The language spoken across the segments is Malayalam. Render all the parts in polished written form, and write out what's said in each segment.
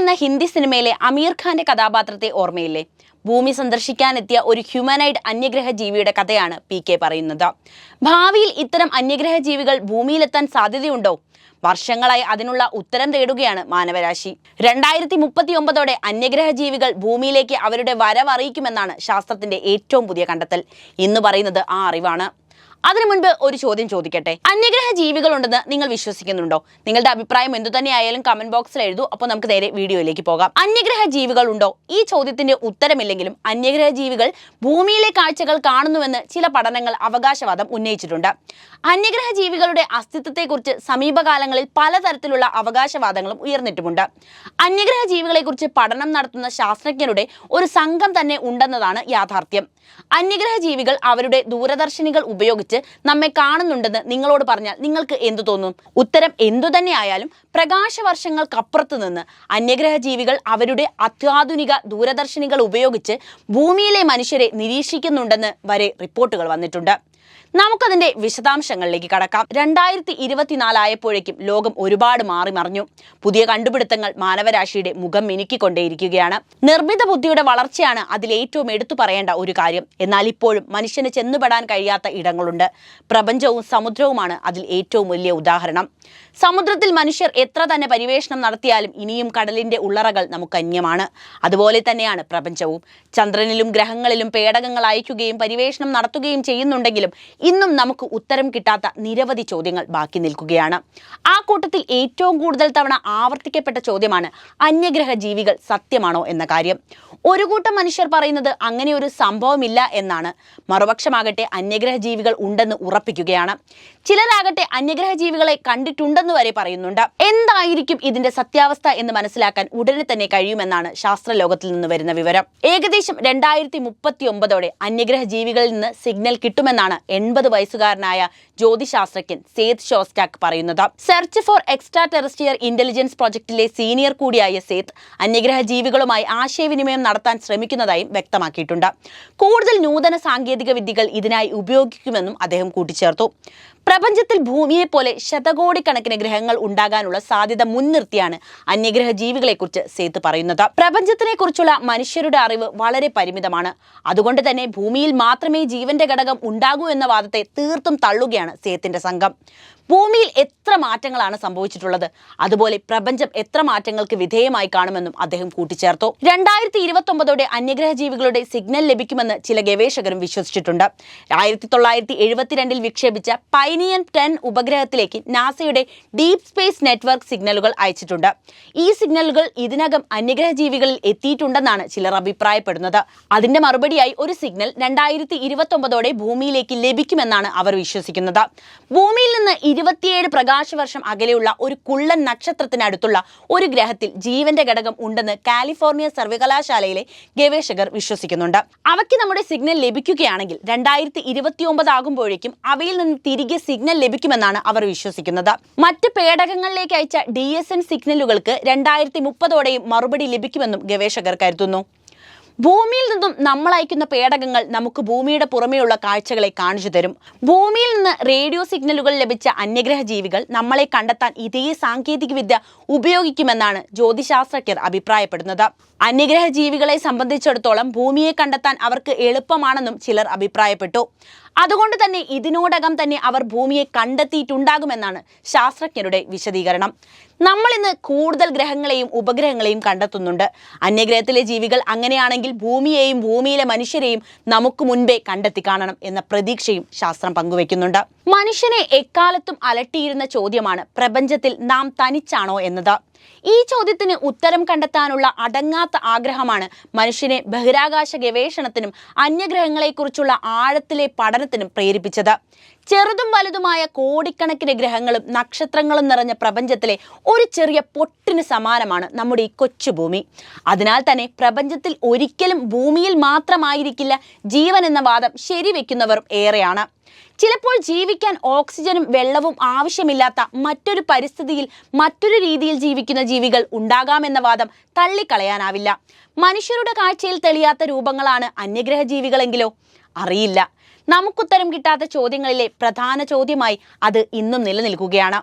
എന്ന ഹിന്ദി സിനിമയിലെ അമീർ ഖാന്റെ കഥാപാത്രത്തെ ഓർമ്മയില്ലേ? ഭൂമി സന്ദർശിക്കാനെത്തിയ ഒരു ഹ്യൂമനൈഡ് അന്യഗ്രഹ ജീവിയുടെ കഥയാണ് PK പറയുന്നത്. ഭാവിയിൽ ഇത്തരം അന്യഗ്രഹ ജീവികൾ ഭൂമിയിലെത്താൻ സാധ്യതയുണ്ടോ? വർഷങ്ങളായി അതിനുള്ള ഉത്തരം തേടുകയാണ് മാനവരാശി. 2039 അന്യഗ്രഹ ജീവികൾ ഭൂമിയിലേക്ക് അവരുടെ വരവറിയിക്കുമെന്നാണ് ശാസ്ത്രത്തിന്റെ ഏറ്റവും പുതിയ കണ്ടെത്തൽ. ഇന്ന് പറയുന്നത് ആ അറിവാണ്. അതിനു മുൻപ് ഒരു ചോദ്യം ചോദിക്കട്ടെ. അന്യഗ്രഹ ജീവികളുണ്ടെന്ന് നിങ്ങൾ വിശ്വസിക്കുന്നുണ്ടോ? നിങ്ങളുടെ അഭിപ്രായം എന്തു തന്നെയായാലും കമന്റ് ബോക്സിൽ എഴുതൂ. അപ്പോൾ നമുക്ക് നേരെ വീഡിയോയിലേക്ക് പോകാം. അന്യഗ്രഹ ജീവികൾ ഉണ്ടോ? ഈ ചോദ്യത്തിന്റെ ഉത്തരമില്ലെങ്കിലും അന്യഗ്രഹ ജീവികൾ ഭൂമിയിലെ കാഴ്ചകൾ കാണുന്നുവെന്ന് ചില പഠനങ്ങൾ അവകാശവാദം ഉന്നയിച്ചിട്ടുണ്ട്. അന്യഗ്രഹ ജീവികളുടെ അസ്തിത്വത്തെക്കുറിച്ച് സമീപകാലങ്ങളിൽ പലതരത്തിലുള്ള അവകാശവാദങ്ങളും ഉയർന്നിട്ടുമുണ്ട്. അന്യഗ്രഹ ജീവികളെക്കുറിച്ച് പഠനം നടത്തുന്ന ശാസ്ത്രജ്ഞരുടെ ഒരു സംഘം തന്നെ ഉണ്ടെന്നതാണ് യാഥാർത്ഥ്യം. അന്യഗ്രഹ ജീവികൾ അവരുടെ ദൂരദർശിനികൾ ഉപയോഗിച്ച് നമ്മെ കാണുന്നുണ്ടെന്ന് നിങ്ങളോട് പറഞ്ഞാൽ നിങ്ങൾക്ക് എന്തു തോന്നും? ഉത്തരം എന്തു തന്നെയായാലും പ്രകാശവർഷങ്ങൾക്കപ്പുറത്ത് നിന്ന് അന്യഗ്രഹ ജീവികൾ അവരുടെ അത്യാധുനിക ദൂരദർശിനികൾ ഉപയോഗിച്ച് ഭൂമിയിലെ മനുഷ്യരെ നിരീക്ഷിക്കുന്നുണ്ടെന്ന് വരെ റിപ്പോർട്ടുകൾ വന്നിട്ടുണ്ട്. നമുക്കതിന്റെ വിശദാംശങ്ങളിലേക്ക് കടക്കാം. 2024 ആയപ്പോഴേക്കും ലോകം ഒരുപാട് മാറി മറിഞ്ഞു. പുതിയ കണ്ടുപിടുത്തങ്ങൾ മാനവരാശിയുടെ മുഖം മിനുക്കിക്കൊണ്ടേയിരിക്കുകയാണ്. നിർമ്മിത ബുദ്ധിയുടെ വളർച്ചയാണ് അതിലേറ്റവും എടുത്തു പറയേണ്ട ഒരു കാര്യം. എന്നാൽ ഇപ്പോഴും മനുഷ്യന് ചെന്നുപെടാൻ കഴിയാത്ത ഇടങ്ങളുണ്ട്. പ്രപഞ്ചവും സമുദ്രവുമാണ് അതിൽ ഏറ്റവും വലിയ ഉദാഹരണം. സമുദ്രത്തിൽ മനുഷ്യർ എത്ര തന്നെ പര്യവേഷണം നടത്തിയാലും ഇനിയും കടലിന്റെ ഉള്ളറകൾ നമുക്ക് അന്യമാണ്. അതുപോലെ തന്നെയാണ് പ്രപഞ്ചവും. ചന്ദ്രനിലും ഗ്രഹങ്ങളിലും പേടകങ്ങൾ അയക്കുകയും പര്യവേഷണം നടത്തുകയും ചെയ്യുന്നുണ്ടെങ്കിലും ഇന്നും നമുക്ക് ഉത്തരം കിട്ടാത്ത നിരവധി ചോദ്യങ്ങൾ ബാക്കി നിൽക്കുകയാണ്. ആ കൂട്ടത്തിൽ ഏറ്റവും കൂടുതൽ തവണ ആവർത്തിക്കപ്പെട്ട ചോദ്യമാണ് അന്യഗ്രഹ ജീവികൾ സത്യമാണോ എന്ന കാര്യം. ഒരു കൂട്ടം മനുഷ്യർ പറയുന്നത് അങ്ങനെ ഒരു സംഭവമില്ല എന്നാണ്. മറുപക്ഷമാകട്ടെ അന്യഗ്രഹ ജീവികൾ ഉണ്ടെന്ന് ഉറപ്പിക്കുകയാണ്. ചിലരാകട്ടെ അന്യഗ്രഹ ജീവികളെ കണ്ടിട്ടുണ്ടെന്ന് വരെ പറയുന്നുണ്ട്. എന്തായിരിക്കും ഇതിന്റെ സത്യാവസ്ഥ എന്ന് മനസ്സിലാക്കാൻ ഉടനെ തന്നെ കഴിയുമെന്നാണ് ശാസ്ത്രലോകത്തിൽ നിന്ന് വരുന്ന വിവരം. ഏകദേശം 2039 അന്യഗ്രഹ ജീവികളിൽ നിന്ന് സിഗ്നൽ കിട്ടുമെന്നാണ് 80 വയസ്സുകാരനായ ജ്യോതിശാസ്ത്രജ്ഞൻ സേത് ഷോസ്റ്റാക്ക് പറയുന്നത്. Search for extraterrestrial intelligence പ്രൊജക്ടിലെ സീനിയർ കൂടിയായ സേത് അന്യഗ്രഹ ജീവികളുമായി ആശയവിനിമയം നടത്താൻ ശ്രമിക്കുന്നതായും വ്യക്തമാക്കിയിട്ടുണ്ട്. കൂടുതൽ നൂതന സാങ്കേതിക വിദ്യകൾ ഇതിനായി ഉപയോഗിക്കുമെന്നും അദ്ദേഹം കൂട്ടിച്ചേർത്തു. പ്രപഞ്ചത്തിൽ ഭൂമിയെ പോലെ ശതകോടിക്കണക്കിന് ഗ്രഹങ്ങൾ ഉണ്ടാകാനുള്ള സാധ്യത മുൻനിർത്തിയാണ് അന്യഗ്രഹ ജീവികളെക്കുറിച്ച് സേത്ത് പറയുന്നത്. പ്രപഞ്ചത്തിനെ കുറിച്ചുള്ള മനുഷ്യരുടെ അറിവ് വളരെ പരിമിതമാണ്. അതുകൊണ്ട് തന്നെ ഭൂമിയിൽ മാത്രമേ ജീവന്റെ ഘടകം ഉണ്ടാകൂ എന്ന വാദത്തെ തീർത്തും തള്ളുകയാണ് സേത്തിന്റെ സംഘം. ഭൂമിയിൽ എത്ര മാറ്റങ്ങളാണ് സംഭവിച്ചിട്ടുള്ളത്, അതുപോലെ പ്രപഞ്ചം എത്ര മാറ്റങ്ങൾക്ക് വിധേയമായി കാണുമെന്നും അദ്ദേഹം കൂട്ടിച്ചേർത്തു. 2029 അന്യഗ്രഹ ജീവികളുടെ സിഗ്നൽ ലഭിക്കുമെന്ന് ചില ഗവേഷകരും വിശ്വസിച്ചിട്ടുണ്ട്. 1972 വിക്ഷേപിച്ച പൈനിയർ 10 ഉപഗ്രഹത്തിലേക്ക് നാസയുടെ ഡീപ് സ്പേസ് നെറ്റ്വർക്ക് സിഗ്നലുകൾ അയച്ചിട്ടുണ്ട്. ഈ സിഗ്നലുകൾ ഇതിനകം അന്യഗ്രഹ ജീവികളിൽ എത്തിയിട്ടുണ്ടെന്നാണ് ചിലർ അഭിപ്രായപ്പെടുന്നത്. അതിന്റെ മറുപടിയായി ഒരു സിഗ്നൽ 2029 ഭൂമിയിലേക്ക് ലഭിക്കുമെന്നാണ് അവർ വിശ്വസിക്കുന്നത്. ഭൂമിയിൽ നിന്ന് 27 പ്രകാശവർഷം അകലെയുള്ള ഒരു കുള്ളൻ നക്ഷത്രത്തിനടുത്തുള്ള ഒരു ഗ്രഹത്തിൽ ജീവന്റെ ഘടകം ഉണ്ടെന്ന് കാലിഫോർണിയ സർവകലാശാലയിലെ ഗവേഷകർ വിശ്വസിക്കുന്നുണ്ട്. അവയ്ക്ക് നമ്മുടെ സിഗ്നൽ ലഭിക്കുകയാണെങ്കിൽ 2029 ആകുമ്പോഴേക്കും അവയിൽ നിന്ന് തിരികെ സിഗ്നൽ ലഭിക്കുമെന്നാണ് അവർ വിശ്വസിക്കുന്നത്. മറ്റ് പേടകങ്ങളിലേക്ക് അയച്ച DSN സിഗ്നലുകൾക്ക് 2030 മറുപടി ലഭിക്കുമെന്നും ഗവേഷകർ കരുതുന്നു. ഭൂമിയിൽ നിന്നും നമ്മൾ അയക്കുന്ന പേടകങ്ങൾ നമുക്ക് ഭൂമിയുടെ പുറമെയുള്ള കാഴ്ചകളെ കാണിച്ചു തരും. ഭൂമിയിൽ നിന്ന് റേഡിയോ സിഗ്നലുകൾ ലഭിച്ച അന്യഗ്രഹ ജീവികൾ നമ്മളെ കണ്ടെത്താൻ ഇതേ സാങ്കേതിക വിദ്യ ഉപയോഗിക്കുമെന്നാണ് ജ്യോതിശാസ്ത്രജ്ഞർ അഭിപ്രായപ്പെടുന്നത്. അന്യഗ്രഹ ജീവികളെ സംബന്ധിച്ചിടത്തോളം ഭൂമിയെ കണ്ടെത്താൻ അവർക്ക് എളുപ്പമാണെന്നും ചിലർ അഭിപ്രായപ്പെട്ടു. അതുകൊണ്ട് തന്നെ ഇതിനോടകം തന്നെ അവർ ഭൂമിയെ കണ്ടെത്തിയിട്ടുണ്ടാകുമെന്നാണ് ശാസ്ത്രജ്ഞരുടെ വിശദീകരണം. നമ്മൾ ഇന്ന് കൂടുതൽ ഗ്രഹങ്ങളെയും ഉപഗ്രഹങ്ങളെയും കണ്ടെത്തുന്നുണ്ട്. അന്യഗ്രഹത്തിലെ ജീവികൾ അങ്ങനെയാണെങ്കിൽ ഭൂമിയെയും ഭൂമിയിലെ മനുഷ്യരെയും നമുക്ക് മുൻപേ കണ്ടെത്തി കാണണം എന്ന പ്രതീക്ഷയും ശാസ്ത്രം പങ്കുവെക്കുന്നുണ്ട്. മനുഷ്യനെ എക്കാലത്തും അലട്ടിയിരുന്ന ചോദ്യമാണ് പ്രപഞ്ചത്തിൽ നാം തനിച്ചാണോ എന്നത്. ഈ ചോദ്യത്തിന് ഉത്തരം കണ്ടെത്താനുള്ള അടങ്ങാത്ത ആഗ്രഹമാണ് മനുഷ്യനെ ബഹിരാകാശ ഗവേഷണത്തിനും അന്യഗ്രഹങ്ങളെക്കുറിച്ചുള്ള ആഴത്തിലെ പഠനത്തിനും പ്രേരിപ്പിച്ചത്. ചെറുതും വലുതുമായ കോടിക്കണക്കിന് ഗ്രഹങ്ങളും നക്ഷത്രങ്ങളും നിറഞ്ഞ പ്രപഞ്ചത്തിലെ ഒരു ചെറിയ പൊട്ടിന് സമാനമാണ് നമ്മുടെ ഈ കൊച്ചു ഭൂമി. അതിനാൽ തന്നെ പ്രപഞ്ചത്തിൽ ഒരിക്കലും ഭൂമിയിൽ മാത്രമായിരിക്കില്ല ജീവൻ എന്ന വാദം ശരിവെക്കുന്നവർ ഏറെയാണ്. ചിലപ്പോൾ ജീവിക്കാൻ ഓക്സിജനും വെള്ളവും ആവശ്യമില്ലാത്ത മറ്റൊരു പരിസ്ഥിതിയിൽ മറ്റൊരു രീതിയിൽ ജീവിക്കുന്ന ജീവികൾ ഉണ്ടാകാമെന്ന വാദം തള്ളിക്കളയാനാവില്ല. മനുഷ്യരുടെ കാഴ്ചയിൽ തെളിയാത്ത രൂപങ്ങളാണ് അന്യഗ്രഹ ജീവികളെങ്കിലോ? അറിയില്ല. നമുക്കുത്തരം കിട്ടാത്ത ചോദ്യങ്ങളിലെ പ്രധാന ചോദ്യമായി അത് ഇന്നും നിലനിൽക്കുകയാണ്.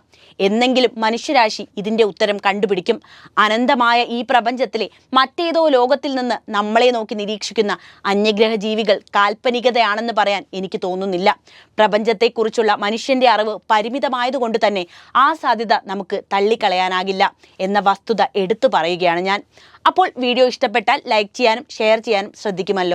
എന്നെങ്കിലും മനുഷ്യരാശി ഇതിൻ്റെ ഉത്തരം കണ്ടുപിടിക്കും. അനന്തമായ ഈ പ്രപഞ്ചത്തിലെ മറ്റേതോ ലോകത്തിൽ നിന്ന് നമ്മളെ നോക്കി നിരീക്ഷിക്കുന്ന അന്യഗ്രഹ ജീവികൾ കാൽപ്പനികതയാണെന്ന് പറയാൻ എനിക്ക് തോന്നുന്നില്ല. പ്രപഞ്ചത്തെക്കുറിച്ചുള്ള മനുഷ്യൻ്റെ അറിവ് പരിമിതമായതുകൊണ്ട് തന്നെ ആ സാധ്യത നമുക്ക് തള്ളിക്കളയാനാകില്ല എന്ന വസ്തുത എടുത്തു പറയുകയാണ് ഞാൻ. അപ്പോൾ വീഡിയോ ഇഷ്ടപ്പെട്ടാൽ ലൈക്ക് ചെയ്യാനും ഷെയർ ചെയ്യാനും ശ്രദ്ധിക്കുമല്ലോ.